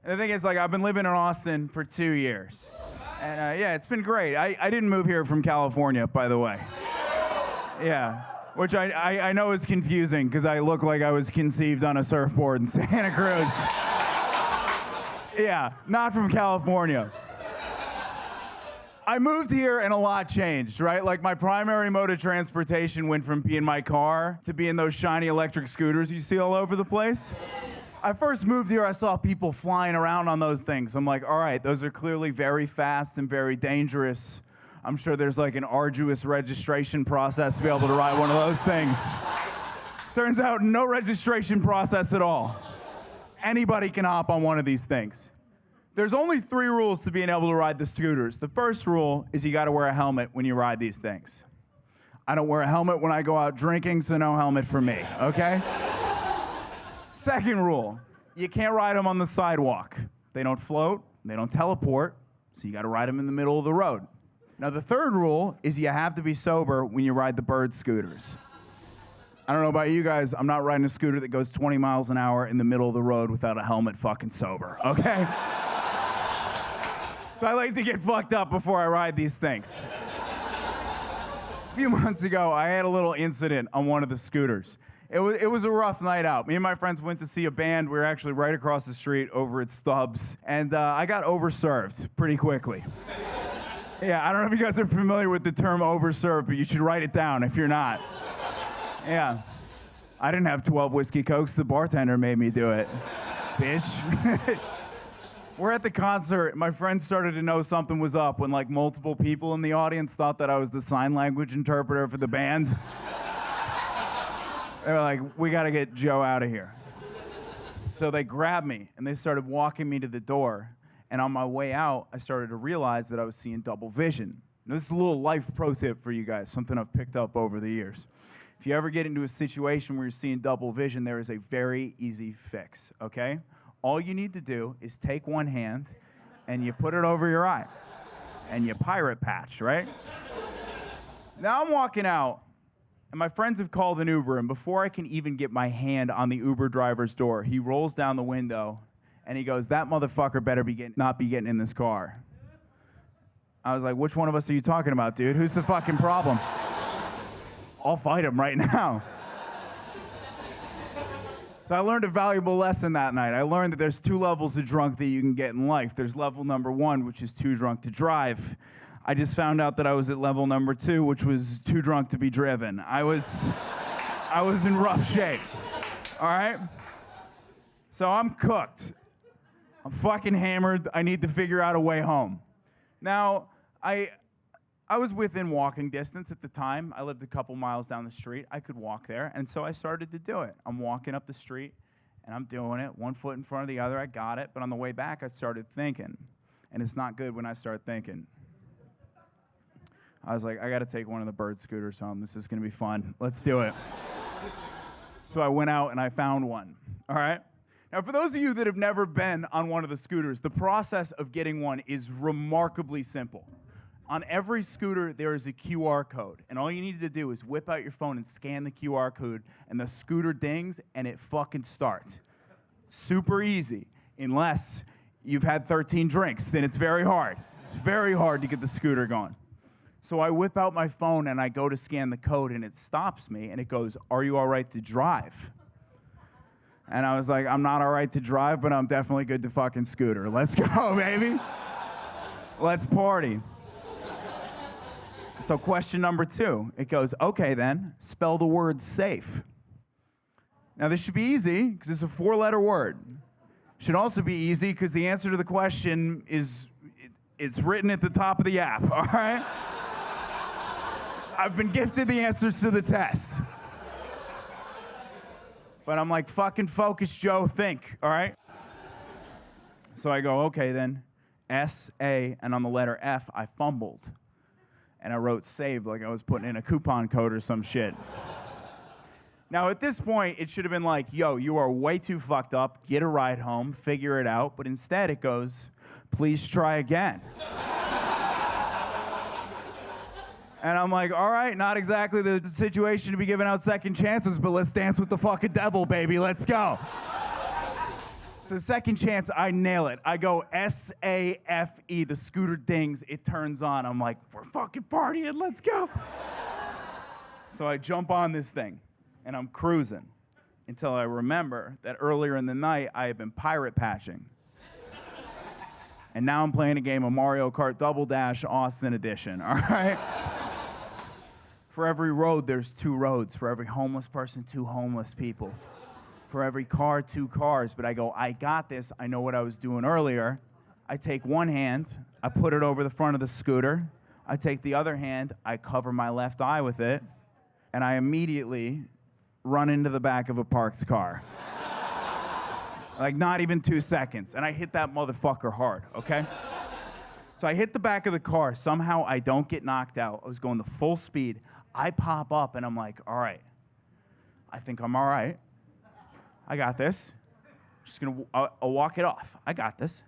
The thing is, like, I've been living in Austin for 2 years. And yeah, it's been great. I didn't move here from California, by the way. Yeah, which I know is confusing because I look like I was conceived on a surfboard in Santa Cruz. Yeah, not from California. I moved here and a lot changed, right? Like my primary mode of transportation went from being my car to being those shiny electric scooters you see all over the place. I first moved here, I saw people flying around on those things. I'm like, all right, those are clearly very fast and very dangerous. I'm sure there's like an arduous registration process to be able to ride one of those things. Turns out no registration process at all. Anybody can hop on one of these things. There's only 3 rules to being able to ride the scooters. The first rule is you gotta wear a helmet when you ride these things. I don't wear a helmet when I go out drinking, so no helmet for me, okay? Second rule, you can't ride them on the sidewalk. They don't float, they don't teleport, so you gotta ride them in the middle of the road. Now the third rule is you have to be sober when you ride the bird scooters. I don't know about you guys, I'm not riding a scooter that goes 20 miles an hour in the middle of the road without a helmet fucking sober, okay? So I like to get fucked up before I ride these things. A few months ago, I had a little incident on one of the scooters. It was a rough night out. Me and my friends went to see a band. We were actually right across the street over at Stubbs, and I got overserved pretty quickly. Yeah, I don't know if you guys are familiar with the term overserved, but you should write it down if you're not. Yeah. I didn't have 12 whiskey cokes. The bartender made me do it. Bitch. We're at the concert. My friend started to know something was up when like multiple people in the audience thought that I was the sign language interpreter for the band. They were like, we gotta get Joe out of here. So they grabbed me and they started walking me to the door. And on my way out, I started to realize that I was seeing double vision. Now, this is a little life pro tip for you guys, something I've picked up over the years. If you ever get into a situation where you're seeing double vision, there is a very easy fix, okay? All you need to do is take one hand and you put it over your eye and you pirate patch, right? Now I'm walking out and my friends have called an Uber, and before I can even get my hand on the Uber driver's door, he rolls down the window and he goes, that motherfucker better not be getting in this car. I was like, which one of us are you talking about, dude? Who's the fucking problem? I'll fight him right now. So I learned a valuable lesson that night. I learned that there's 2 levels of drunk that you can get in life. There's level number 1, which is too drunk to drive. I just found out that I was at level number 2, which was too drunk to be driven. I was in rough shape, all right? So I'm cooked. I'm fucking hammered. I need to figure out a way home. Now, I was within walking distance at the time. I lived a couple miles down the street. I could walk there, and so I started to do it. I'm walking up the street, and I'm doing it, one foot in front of the other. I got it, but on the way back, I started thinking, and it's not good when I start thinking. I was like, I got to take one of the bird scooters home. This is going to be fun. Let's do it. So I went out, and I found one, all right? Now, for those of you that have never been on one of the scooters, the process of getting one is remarkably simple. On every scooter, there is a QR code, and all you need to do is whip out your phone and scan the QR code, and the scooter dings, and it fucking starts. Super easy, unless you've had 13 drinks, then it's very hard. It's very hard to get the scooter going. So I whip out my phone, and I go to scan the code, and it stops me, and it goes, are you all right to drive? And I was like, I'm not all right to drive, but I'm definitely good to fucking scooter. Let's go, baby. Let's party. So question number 2, it goes, okay then, spell the word safe. Now this should be easy, because it's a 4-letter word. Should also be easy, because the answer to the question is, it's written at the top of the app, all right? I've been gifted the answers to the test. But I'm like, fucking focus, Joe, think, all right? So I go, okay then, S-A, and on the letter F, I fumbled. And I wrote save like I was putting in a coupon code or some shit. Now, at this point, it should have been like, yo, you are way too fucked up. Get a ride home. Figure it out. But instead, it goes, please try again. And I'm like, all right, not exactly the situation to be giving out second chances, but let's dance with the fucking devil, baby. Let's go. So second chance, I nail it. I go S-A-F-E, the scooter dings, it turns on. I'm like, we're fucking partying, let's go. So I jump on this thing, and I'm cruising until I remember that earlier in the night, I had been pirate patching. And now I'm playing a game of Mario Kart Double Dash Austin Edition, all right? For every road, there's 2 roads. For every homeless person, 2 homeless people. For every car, 2 cars. But I go, I got this. I know what I was doing earlier. I take one hand, I put it over the front of the scooter. I take the other hand, I cover my left eye with it, and I immediately run into the back of a parked car. Like, not even 2 seconds. And I hit that motherfucker hard, okay? So I hit the back of the car. Somehow I don't get knocked out. I was going the full speed. I pop up, and I'm like, all right. I think I'm all right. I got this. I'll walk it off. I got this.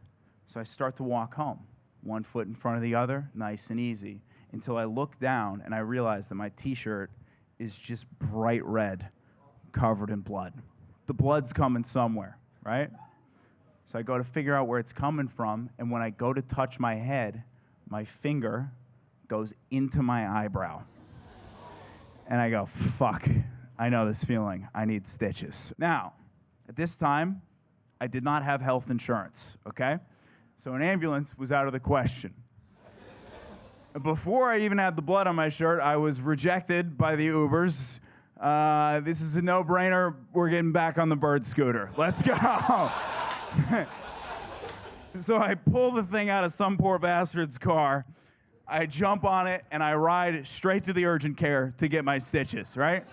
So I start to walk home. 1 foot in front of the other, nice and easy. Until I look down, and I realize that my t-shirt is just bright red, covered in blood. The blood's coming somewhere, right? So I go to figure out where it's coming from, and when I go to touch my head, my finger goes into my eyebrow. And I go, fuck, I know this feeling. I need stitches. Now, at this time, I did not have health insurance, okay? So an ambulance was out of the question. Before I even had the blood on my shirt, I was rejected by the Ubers. This is a no-brainer. We're getting back on the bird scooter. Let's go. So I pull the thing out of some poor bastard's car. I jump on it, and I ride straight to the urgent care to get my stitches, right?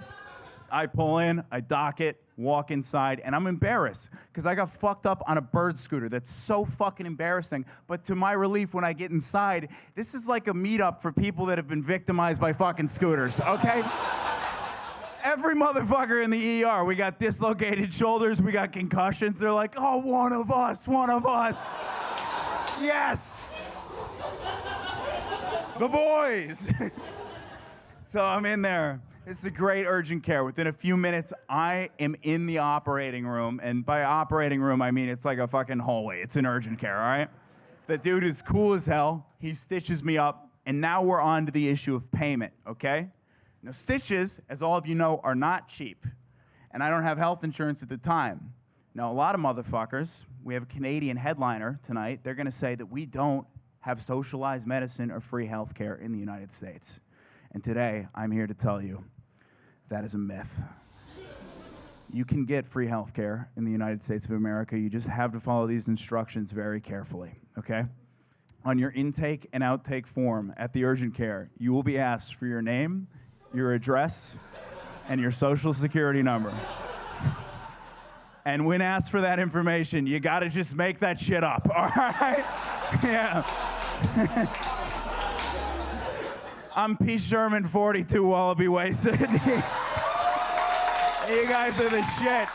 I pull in, I dock it, walk inside, and I'm embarrassed because I got fucked up on a bird scooter. That's so fucking embarrassing. But to my relief, when I get inside, this is like a meetup for people that have been victimized by fucking scooters, okay? Every motherfucker in the ER, we got dislocated shoulders, we got concussions. They're like, oh, one of us. Yes! The boys! So I'm in there. It's a great urgent care. Within a few minutes, I am in the operating room. And by operating room, I mean it's like a fucking hallway. It's an urgent care, all right? The dude is cool as hell. He stitches me up. And now we're on to the issue of payment, okay? Now, stitches, as all of you know, are not cheap. And I don't have health insurance at the time. Now, a lot of motherfuckers, we have a Canadian headliner tonight, they're going to say that we don't have socialized medicine or free health care in the United States. And today, I'm here to tell you that is a myth. You can get free health care in the United States of America. You just have to follow these instructions very carefully, okay? On your intake and outtake form at the urgent care, you will be asked for your name, your address, and your social security number. And when asked for that information, you gotta just make that shit up, all right? Yeah. I'm P. Sherman, 42 Wallaby Way, Sydney. You guys are the shit.